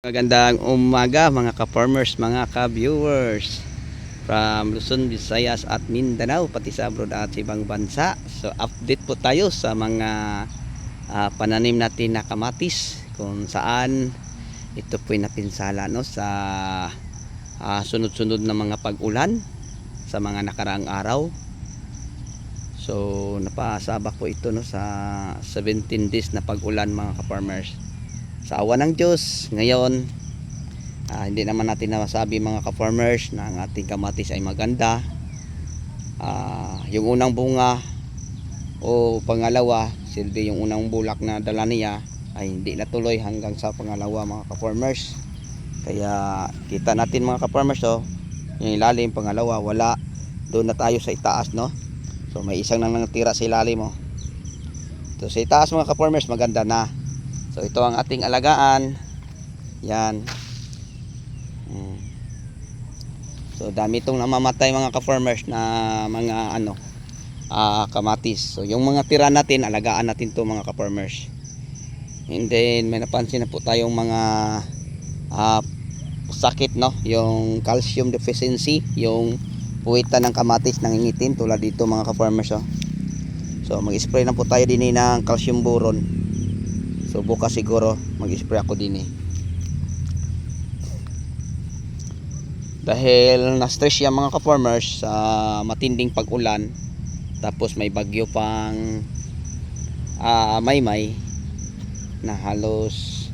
Magandang umaga mga ka-farmers, mga ka-viewers from Luzon, Visayas at Mindanao, pati sa abroad at sa ibang bansa. So update po tayo sa mga pananim natin na kamatis, kung saan ito po'y napinsala no, sa sunod-sunod na mga pag-ulan sa mga nakaraang araw. So napasabak po ito no, sa 17 days na pag-ulan mga ka-farmers. Sa awa ng Diyos, ngayon hindi naman natin masabi mga ka-farmers na ang ating kamatis ay maganda. Yung unang bunga o pangalawa, silbi yung unang bulak na dala niya ay hindi natuloy hanggang sa pangalawa mga ka-farmers. Kaya kita natin mga ka-farmers, yung ilalim pangalawa wala, doon na tayo sa itaas no. So may isang nang natira sa ilalim mo. So sa itaas mga ka-farmers maganda na. So ito ang ating alagaan. Yan. So dami itong namamatay mga ka-farmers na mga kamatis. So yung mga tira natin, alagaan natin to mga ka-farmers. And then may napansin na po tayong mga sakit no, yung calcium deficiency, yung puwitan ng kamatis nangingitim tulad dito mga ka-farmers. So mag-spray na po tayo din ng calcium boron. So bukas siguro mag-spray ako din dahil na-stress yung mga ka-farmers sa matinding pag-ulan, tapos may bagyo pang Maymay na halos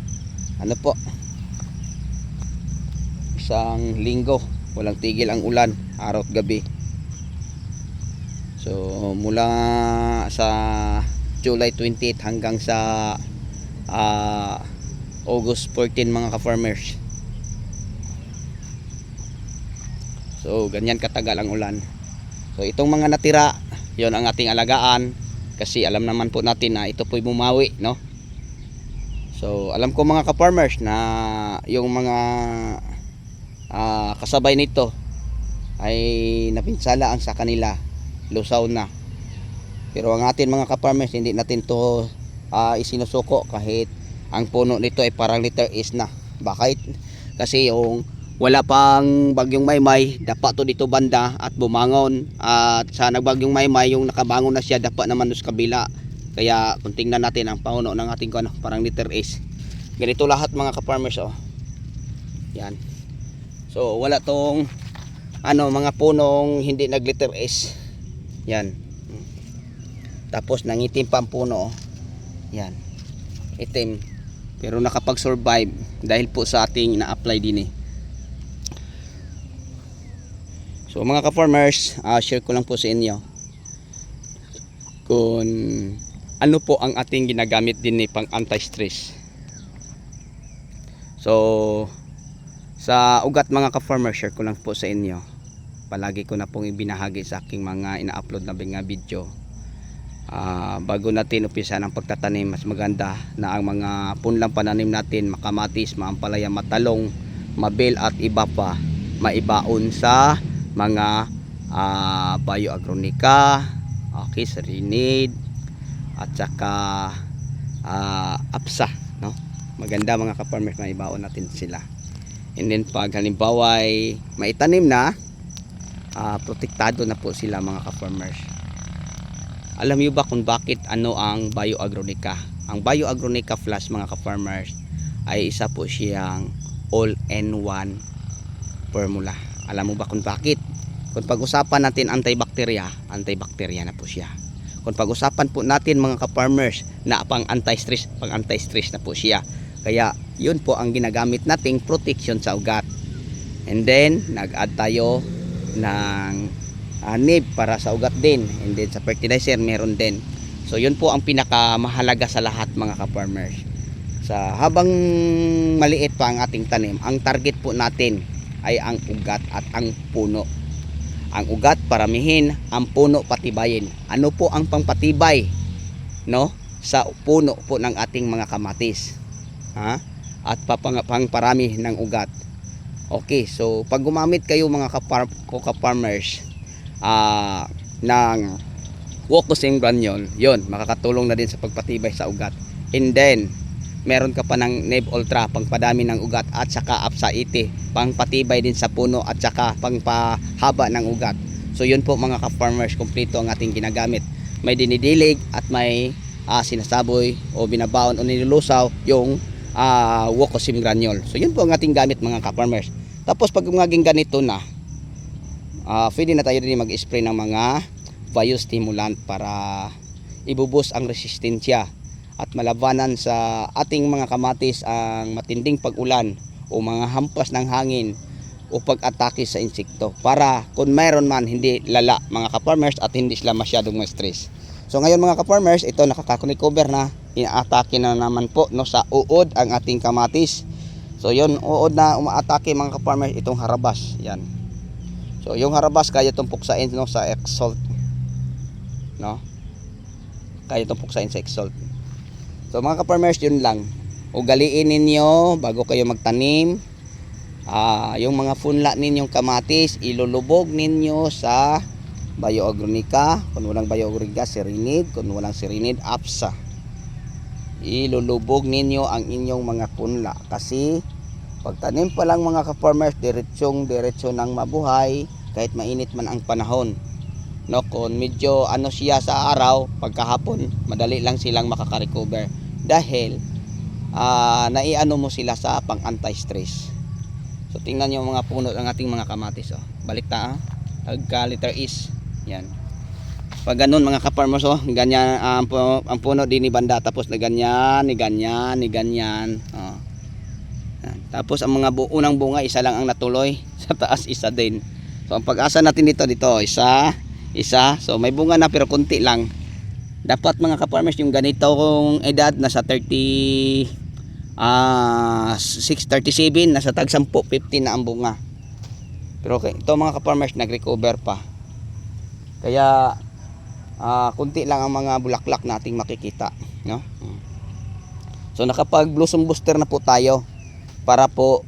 isang linggo walang tigil ang ulan, araw at gabi. So mula sa July 28 hanggang sa August 14 mga ka-farmers. So ganyan katagal ang ulan. So itong mga natira, yon ang ating alagaan, kasi alam naman po natin na ito po'y bumawi no. So alam ko mga ka-farmers na yung mga kasabay nito ay napinsala ang sa kanila, lusaw na. Pero ang atin mga ka-farmers, hindi natin to isinusuko kahit ang puno nito ay parang letter S na. Bakit? Kasi yung wala pang bagyong Maymay, dapa to dito banda at bumangon, at sa nagbagyong Maymay yung nakabangon na siya, dapa naman sa kabila. Kaya kung tingnan natin ang puno ng ating parang letter S, ganito lahat mga ka-farmers yan. So wala tong mga punong hindi nag letter S yan. Tapos nangitim pa ang puno yan, itim, pero nakapag-survive dahil po sa ating ina-apply din So mga ka-farmers, share ko lang po sa inyo kung ano po ang ating ginagamit din pang anti-stress. So sa ugat mga ka-farmers, share ko lang po sa inyo. Palagi ko na pong ibinahagi sa aking mga ina-upload na mga video. Bago natin umpisa ng pagtatanim, mas maganda na ang mga punlang pananim natin, makamatis, maampalaya, matalong, mabil at iba pa, maibaon sa mga bioagronica, Serenade at saka APSA no? Maganda mga ka-farmers, maibaon natin sila. And then pag halimbawa ay maitanim na, protektado na po sila mga ka-farmers. Alam niyo ba kung bakit ang bioagronica? Ang bioagronica Plus mga ka-farmers ay isa po siyang all-in-one formula. Alam mo ba kung bakit? Kung pag-usapan natin antibacteria na po siya. Kung pag-usapan po natin mga ka-farmers na pang anti-stress na po siya. Kaya yun po ang ginagamit nating protection sa ugat. And then nag-add tayo ng nib para sa ugat din, and then sa fertilizer meron din. So yun po ang pinakamahalaga sa lahat mga ka-farmers. Sa habang maliit pa ang ating tanim, ang target po natin ay ang ugat at ang puno. Ang ugat paramihin, ang puno patibayin. Ano po ang pangpatibay no sa puno po ng ating mga kamatis at pangparami ng ugat? Okay, so pag gumamit kayo mga ka-farmers ng Wokosim granule, yon makakatulong na din sa pagpatibay sa ugat. And then meron ka pa ng Neve Ultra pangpadami ng ugat at saka Apsa 80 pangpatibay din sa puno at saka pangpahaba ng ugat. So yun po mga ka-farmers, kumpleto ang ating ginagamit. May dinidilig at may sinasaboy o binabaon o nilulusaw yung Wokosim granule. So yun po ang ating gamit mga ka-farmers. Tapos pag maging ganito na, pwede na tayo din mag-spray ng mga biostimulant para ibubus ang resistensya at malabanan sa ating mga kamatis ang matinding pag-ulan o mga hampas ng hangin o pag-atake sa insekto, para kung mayroon man hindi lala mga ka-farmers at hindi sila masyadong ma-stress. So ngayon mga ka-farmers, ito nakaka-recover na, ina-atake na naman po no, sa uod ang ating kamatis. So yun, uod na umaatake mga ka-farmers, itong harabas yan. So yung harabas kaya itong puksain no, sa Exalt, no? Kaya itong puksain sa Exalt. So mga ka-farmers, yun lang. Ugaliin ninyo bago kayo magtanim. Yung mga funla ninyong kamatis, ilulubog ninyo sa Bioagrinica. Kung walang Bioagrinica, Serenade. Kung walang Serenade, Apsa. Ilulubog ninyo ang inyong mga punla. Kasi pagtanim pa lang mga ka-farmers, diretso ng mabuhay kahit mainit man ang panahon. No, kung medyo ano siya sa araw, pagkahapon, madali lang silang makaka-recover dahil naiano mo sila sa pang anti-stress. So tingnan niyo mga puno ng ating mga kamatis, oh. Balikta tagka liter is. Yan. Pag ganun mga ka-farmers, oh, ganyan ang puno din ni banda, tapos na ganyan, ni ganyan. Oh. Yan. Tapos ang mga unang bunga isa lang ang natuloy, sa taas isa din. So ang pag-asa natin dito isa. So may bunga na pero konti lang. Dapat mga ka-farmers yung ganito kong edad nasa 37 nasa tag 10, 15 na ang bunga. Pero okay, ito mga ka-farmers nag-recover pa. Kaya konti lang ang mga bulaklak nating makikita, no? So nakapag blossom booster na po tayo para po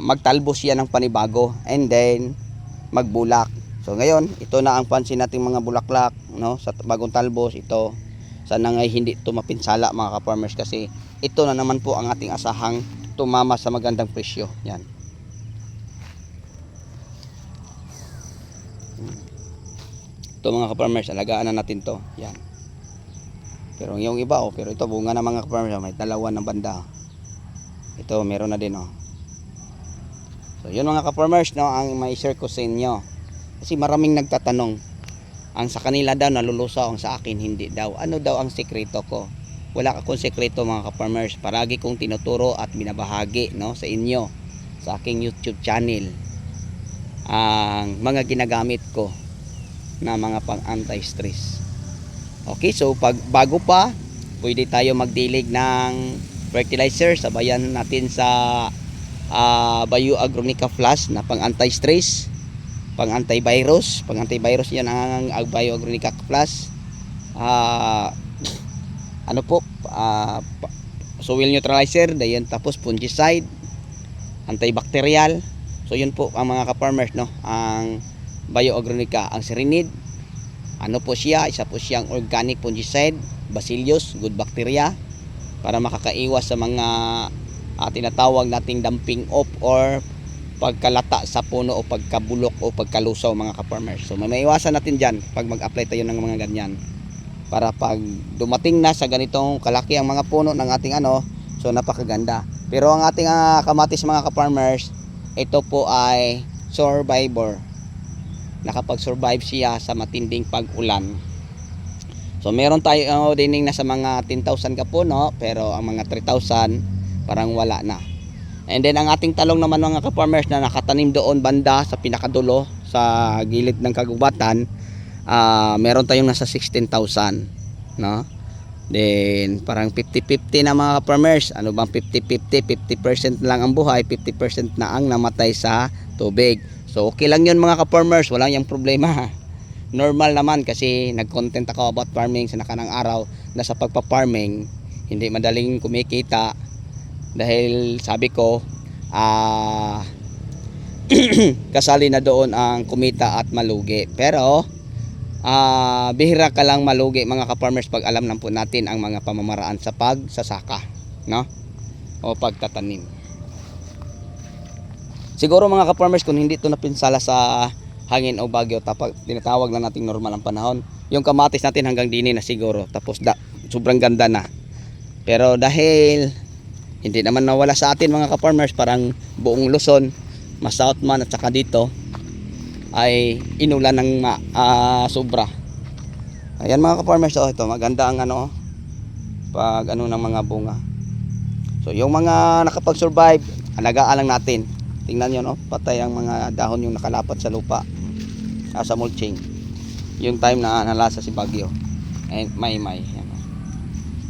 magtalbos yan ng panibago and then magbulak. So ngayon, ito na ang pansin nating mga bulaklak, no, sa bagong talbos. Ito sana ngay hindi ito mapinsala mga ka-farmers, kasi ito na naman po ang ating asahang tumama sa magandang presyo. Yan. Ito mga ka-farmers, alagaan na natin to. Yan. Pero yung iba, pero ito bunga na mga ka-farmers, may dalawa ng banda. Ito meron na din, oh. So yun mga ka-farmers, no, ang may share ko sa inyo. Kasi maraming nagtatanong, ang sa kanila daw nalulusaw, ang sa akin hindi daw. Ano daw ang sekreto ko? Wala akong sekreto mga ka-farmers. Palagi kong tinuturo at binabahagi, no, sa inyo, sa aking YouTube channel, ang mga ginagamit ko na mga pang anti-stress. Okay, so bago pa pwede tayo magdilig ng fertilizer, sabayan natin sa Bioagrinica Plus na pang anti-stress, pang antivirus yan ang Bioagrinica Plus. Ano po, soil neutralizer, dayan, tapos fungicide, antibacterial. So yun po ang mga ka-farmers, no, ang Bioagrinica. Ang Serenade, ano po siya, isa po siyang organic fungicide, Bacillus, good bacteria, para makakaiwas sa mga tinatawag nating dumping off or pagkalata sa puno o pagkabulok o pagkalusaw mga ka-farmers. So may maiwasan natin dyan pag mag-apply tayo ng mga ganyan, para pag dumating na sa ganitong kalaki ang mga puno ng ating so napakaganda. Pero ang ating kamatis mga ka-farmers, ito po ay survivor, nakapag-survive siya sa matinding pag-ulan. So meron tayo dining nasa mga 10,000 ka puno, pero ang mga 3,000 parang wala na. And then ang ating talong naman mga ka-farmers na nakatanim doon banda sa pinakadulo sa gilid ng kagubatan, meron tayong nasa 16,000, no? Then parang 50-50 na mga ka-farmers. Ano bang 50-50? 50% lang ang buhay, 50% na ang namatay sa tubig. So okay lang yun mga ka-farmers, walang yung problema. Normal naman kasi nag-content ako about farming sa nakanang araw, na sa pagpa-farming hindi madaling kumikita. Dahil sabi ko, kasali na doon ang kumita at malugi. Pero bihira ka lang malugi mga ka-farmers pag alam na po natin ang mga pamamaraan sa pagsasaka. no? O pagtatanim. Siguro mga ka-farmers, kung hindi ito napinsala sa hangin o bagyo, tinatawag lang nating normal ang panahon. Yung kamatis natin hanggang dini na siguro, tapos sobrang ganda na. Pero dahil hindi naman nawala sa atin mga ka-farmers, parang buong Luzon, mas south man at saka dito ay inulan ng sobra. Ayan mga ka-farmers, ito maganda ang pag ng mga bunga. So yung mga nakapag-survive, alagaan lang natin. Tingnan nyo, no? Patay ang mga dahon yung nakalapat sa lupa, sa mulching. Yung time na nalasa si bagyo. And may. Yan, no?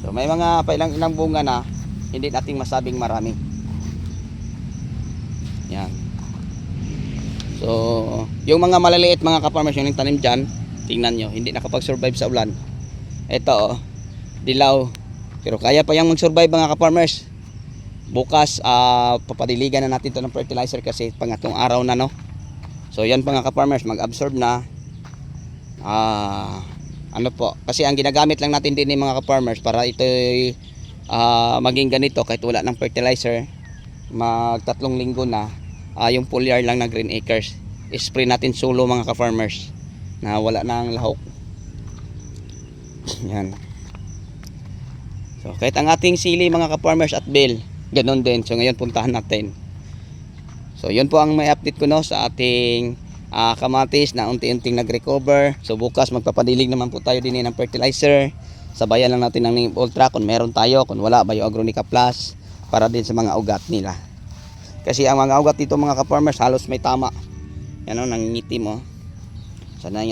So may mga ilang bunga na hindi nating masabing marami. Yan. So yung mga maliliit mga ka-farmers, yung tanim dyan, tingnan nyo, hindi nakapag-survive sa ulan. Ito, dilaw. Pero kaya pa yung mag-survive mga ka-farmers. Bukas papadiligan na natin ito ng fertilizer kasi pangatong araw na, no. So yan mga ka-farmers, mag-absorb na kasi ang ginagamit lang natin din mga ka-farmers para ito maging ganito kahit wala ng fertilizer, mag 3 linggo na, yung foliar lang na Green Acres, spray natin solo mga ka-farmers na wala nang lahok. Yan. So kahit ang ating sili mga ka-farmers at bell, ganon din. So ngayon puntahan natin. So yun po ang may update ko, no, sa ating kamatis na unti-unting nag-recover. So bukas magpapadilig naman po tayo din ng fertilizer. Sabayan lang natin ng Neem Ultra kung meron tayo, kung wala Bio Agronica Plus, para din sa mga ugat nila. Kasi ang mga ugat dito mga ka-farmers halos may tama. Yan, o, nangingitim, oh. Sana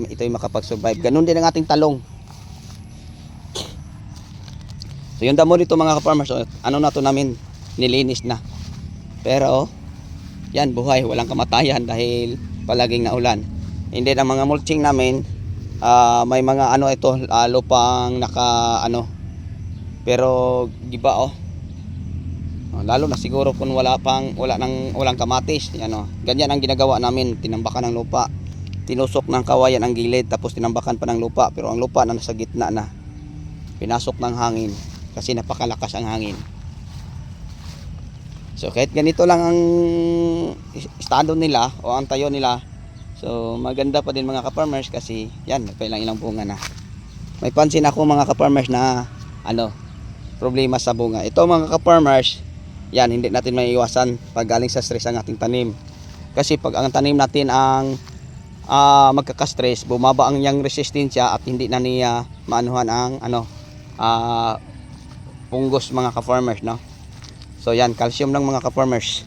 ito'y makapag-survive. Ganon din ang ating talong. So yung damo dito mga ka-farmers, na to namin, nilinis na. Pero yan, buhay, walang kamatayan dahil palaging naulan. Hindi ang mga mulching namin, may mga ito, lupang naka pero giba, oh. Lalo na siguro kung walang kamatis, yan, oh. Ganyan ang ginagawa namin, tinambakan ng lupa. Tinusok ng kawayan ang gilid, tapos tinambakan pa ng lupa, pero ang lupa na nasa gitna na. Pinasok ng hangin kasi napakalakas ang hangin. So kahit ganito lang ang estado nila o ang tayo nila, so maganda pa din mga ka-farmers kasi yan, ilang bunga na. May pansin ako mga ka-farmers na problema sa bunga. Ito mga ka-farmers, yan, hindi natin maiiwasan pag galing sa stress ang ating tanim. Kasi pag ang tanim natin ang magkaka-stress, bumaba ang yang resistensya at hindi na niya maanuhan ang punggos mga ka-farmers, no. So yan, calcium lang mga ka-farmers.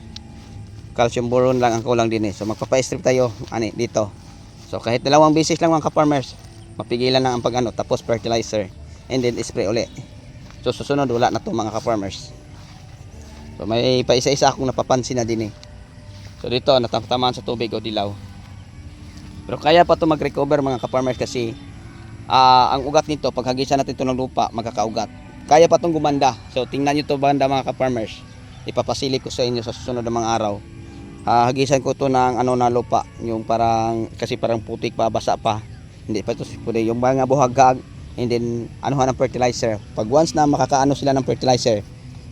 Calcium boron lang ang kulang din, eh. So magpapa-strip tayo dito. So kahit 2 beses lang mga ka-farmers, mapigilan na ang tapos fertilizer and then spray uli. So susunod wala na to mga ka-farmers. So may pa isa-isa akong napapansin na din, eh. So dito natatamaan sa tubig o dilaw. Pero kaya pa to mag-recover mga ka-farmers kasi ang ugat nito, pag hagisan natin ito ng lupa, magkakaugat. Kaya pa itong gumanda. So tingnan nyo ito banda mga ka-farmers. Ipapasilip ko sa inyo sa susunod ng mga araw. Hagisan ko ito ng na lupa, yung kasi parang putik pa, basa pa. Hindi pa ito sipuli, yung mga buhagag, and then ng fertilizer. Pag once na makakaano sila ng fertilizer,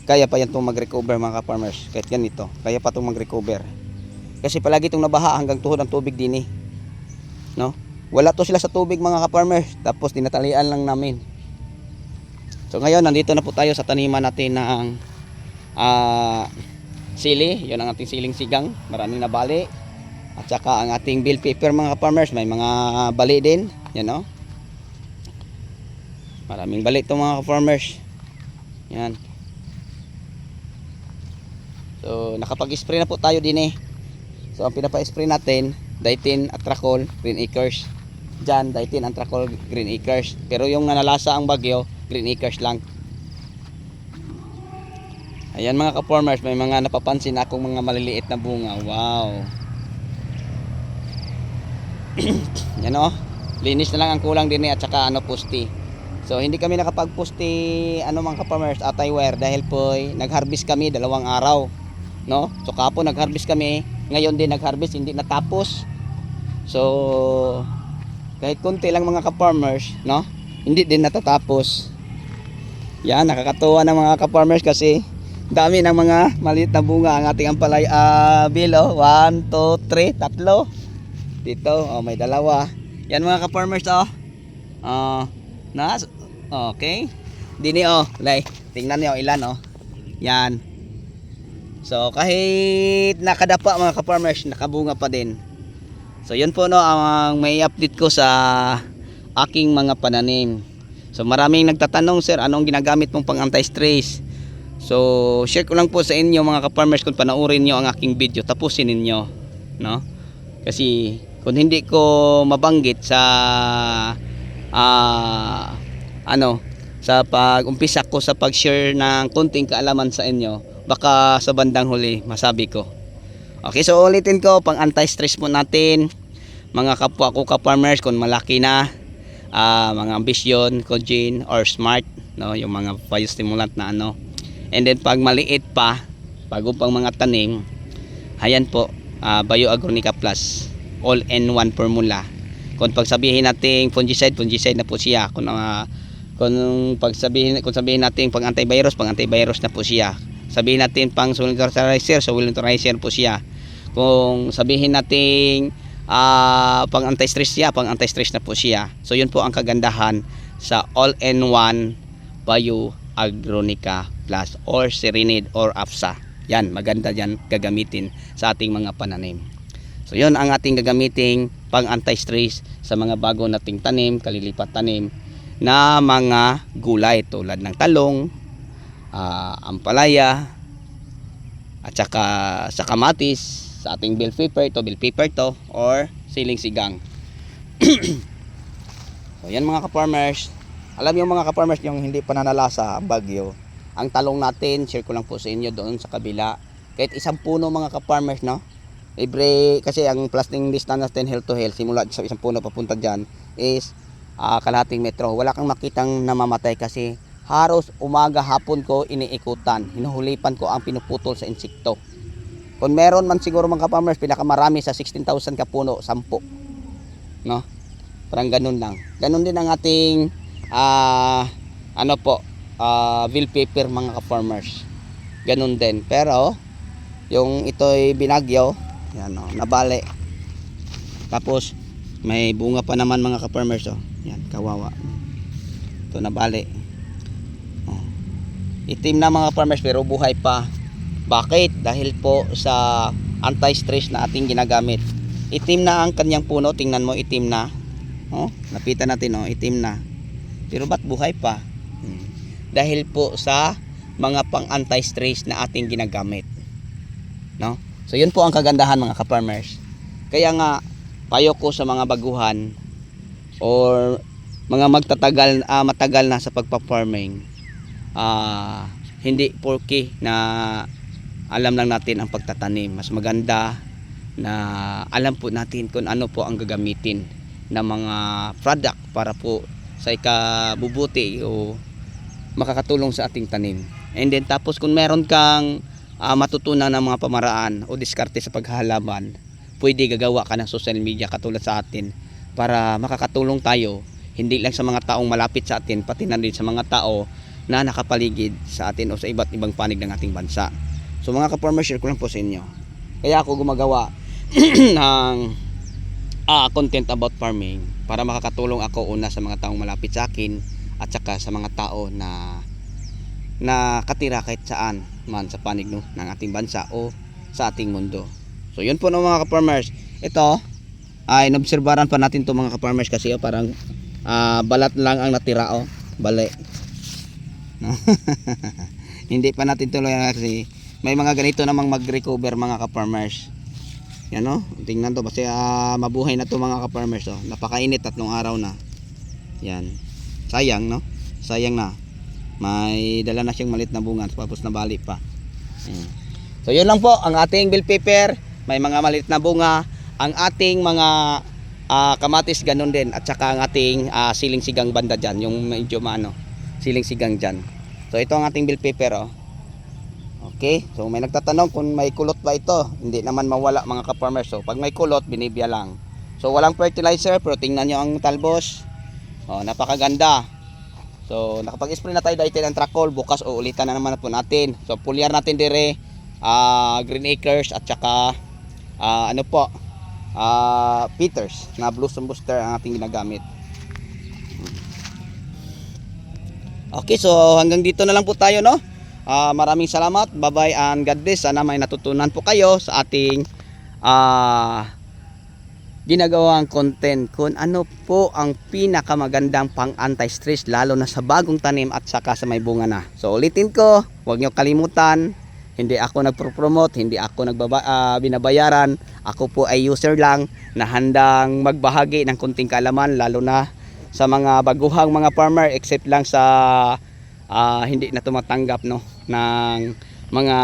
kaya pa yan itong mag-recover mga ka-farmers. Kahit ganito, kaya pa itong mag-recover. Kasi palagi itong nabaha hanggang tuhod ang tubig din, eh. No? Wala to sila sa tubig mga ka-farmers, tapos tinatalian lang namin. So ngayon nandito na po tayo sa taniman natin ng sili. Yun ang ating siling sigang, maraming nabali. At saka ang ating bell pepper mga ka-farmers, may mga bali din. Yan, no? Maraming bali ito mga ka-farmers. Yan. So nakapag-spray na po tayo din, eh. So ang pinapa-spray natin, Daitin Atracol Green Acres. Diyan, Daitin Atracol Green Acres. Pero yung nanalasa ang bagyo, Green Acres lang. Ayan mga ka-farmers, may mga napapansin akong mga maliliit na bunga. Wow. Yan, oh. Linis na lang ang kulang din, at saka pusti. So hindi kami nakapag-pusti mga ka-farmers, atay wire dahil po nag-harvest kami 2 araw, no? So kapon nag-harvest kami, ngayon din nag-harvest, hindi natapos. So kahit konti lang mga ka-farmers, no? Hindi din natatapos. Yan, nakakatuwa ng mga ka-farmers kasi dami ng mga maliit na bunga ang ating ampalaya bill. 1, 2, 3, tatlo. Dito, may dalawa. Yan mga ka-farmers okay. Dini lay, tingnan niyo ilan Yan. So kahit nakadapa mga ka-farmers, nakabunga pa din. So yun po ang may update ko sa aking mga pananim. So maraming nagtatanong, sir, anong ginagamit mong pang anti-stress? So share ko lang po sa inyo mga ka-farmers, kung panoorin niyo ang aking video, tapusin ninyo, no? Kasi kung hindi ko mabanggit sa sa pag-umpisa ko sa pag-share ng konting kaalaman sa inyo, baka sa bandang huli masabi ko. Okay, so ulitin ko, pang anti-stress po natin mga kapwa ko ka-farmers, kung malaki na, mga ambisyon, cogen or smart, no, yung mga biostimulant na and then pag maliit pa, bago pang mga tanim, ayan po, Bio Agronica Plus all-in-one formula. Kung pagsabihin natin fungicide na po siya. Kung sabihin natin pang antivirus na po siya. Sabihin natin pang soil neutralizer po siya. Kung sabihin natin pang anti-stress na po siya. So yun po ang kagandahan sa all-in-one Bio Agronica Plus or Serenade or APSA. Yan, maganda yan gagamitin sa ating mga pananim. So yun ang ating gagamiting pang anti-stress sa mga bago nating tanim, kalilipat tanim na mga gulay tulad ng talong, ampalaya, at saka sa kamatis, sa ating bell pepper to or siling sigang. So yan mga ka-farmers, alam niyo mga ka-farmers, yung hindi pa nanalasa ang bagyo, ang talong natin, share ko lang po sa inyo doon sa kabila, kahit isang puno mga ka-farmers, no? Kasi ang planting distance natin hill to hill, simula sa isang puno papunta dyan is kalahating metro. Wala kang makitang namamatay kasi halos umaga hapon ko iniikutan, hinuhulipan ko ang pinuputol sa insekto. Kung meron man siguro mga ka-farmers, pinakamarami sa 16,000 kapuno, 10, no? Parang ganun lang. Ganun din ang ating bell pepper mga ka-farmers, ganun din. Pero yung ito'y binagyo, yan nabali. Tapos may bunga pa naman mga ka-farmers yan, kawawa. Ito nabali. Itim na mga farmers pero buhay pa. Bakit? Dahil po sa anti-stress na ating ginagamit. Itim na ang kanyang puno, tingnan mo, itim na. Lapitan natin, itim na. Pero ba't buhay pa? Dahil po sa mga pang anti-stress na ating ginagamit, no? So yun po ang kagandahan mga ka-farmers. Kaya nga payo ko sa mga baguhan or mga matagal na sa pagpa-farming, hindi porke na alam lang natin ang pagtatanim, mas maganda na alam po natin kung ano po ang gagamitin na mga product para po sa ikabubuti o makakatulong sa ating tanim. And then tapos kung meron kang matutunan ng mga pamaraan o diskarte sa paghahalaman, pwede gagawa ka ng social media katulad sa atin para makakatulong tayo, hindi lang sa mga taong malapit sa atin, pati na rin sa mga tao na nakapaligid sa atin o sa iba't ibang panig ng ating bansa. So mga ka-farmers, share ko lang po sa inyo. Kaya ako gumagawa ng content about farming para makakatulong ako una sa mga taong malapit sa akin at saka sa mga tao na katira kahit saan man sa panig ng ating bansa o sa ating mundo. So yun po mga ka-farmers. Ito ay inobserbaran pa natin to mga ka-farmers kasi parang balat lang ang natira bali. Hindi pa natin tuloy kasi may mga ganito namang mag-recover mga ka-farmers. Yan tingnan to kasi mabuhay na to mga ka-farmers Napakainit, 3 araw na. Yan. Sayang sayang na. May dala na siyang malit na bunga tapos nabali pa. So yun lang po ang ating bell pepper, may mga malit na bunga. Ang ating mga kamatis ganun din, at saka ang ating siling sigang banda dyan, yung medyo siling sigang dyan. So ito ang ating bell pepper Okay, so may nagtatanong kung may kulot ba ito. Hindi naman mawala mga ka-farmers. So pag may kulot, binibya lang. So walang fertilizer, pero tingnan nyo ang talbos. Napakaganda. So nakapag-spray na tayo dahil ng Tracol, bukas uulitan na naman po natin. So pulyar natin dire Green Acres at saka ano po Peters na Blossom Booster ang ating ginagamit. Okay, so hanggang dito na lang po tayo, no? Maraming salamat. Bye-bye and God bless. Sana may natutunan po kayo sa ating ginagawang content kung ano po ang pinakamagandang pang anti-stress lalo na sa bagong tanim at saka sa may bunga na. So ulitin ko, huwag nyo kalimutan, hindi ako nagpro-promote, hindi ako binabayaran. Ako po ay user lang na handang magbahagi ng kunting kaalaman lalo na sa mga baguhang mga farmer, except lang sa hindi na tumatanggap, no, ng mga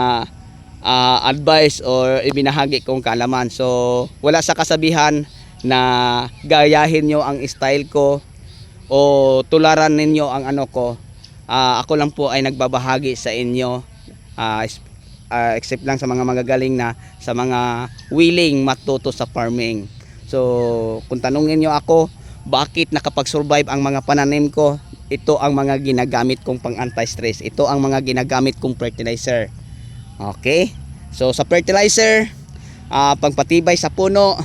advice or ibinahagi kong kaalaman. So wala sa kasabihan na gayahin nyo ang style ko o tularan ninyo ang ano ko. Ako lang po ay nagbabahagi sa inyo, except lang sa mga magagaling na, sa mga willing matuto sa farming. So kung tanungin nyo ako bakit nakapag-survive ang mga pananim ko, ito ang mga ginagamit kong pang anti-stress, ito ang mga ginagamit kong fertilizer. Okay, so sa fertilizer, pangpatibay sa puno,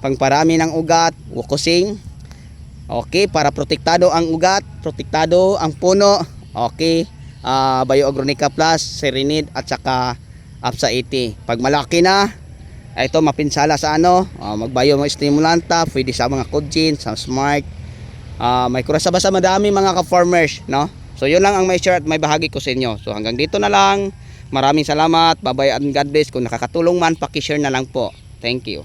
pangparami ng ugat, wukusing. Okay, para protektado ang ugat, protektado ang puno. Okay, Bioagronica Plus, Serenade at saka Apsa 80. Pag malaki na, ito mapinsala sa ano, mag-biostimulanta, pwede sa mga Cogen, sa Smart, may kurasa basta madami mga ka-farmers, no? So yun lang ang may share at may bahagi ko sa inyo. So hanggang dito na lang. Maraming salamat. Bye bye and God bless. Kung nakakatulong man, paki-share na lang po. Thank you.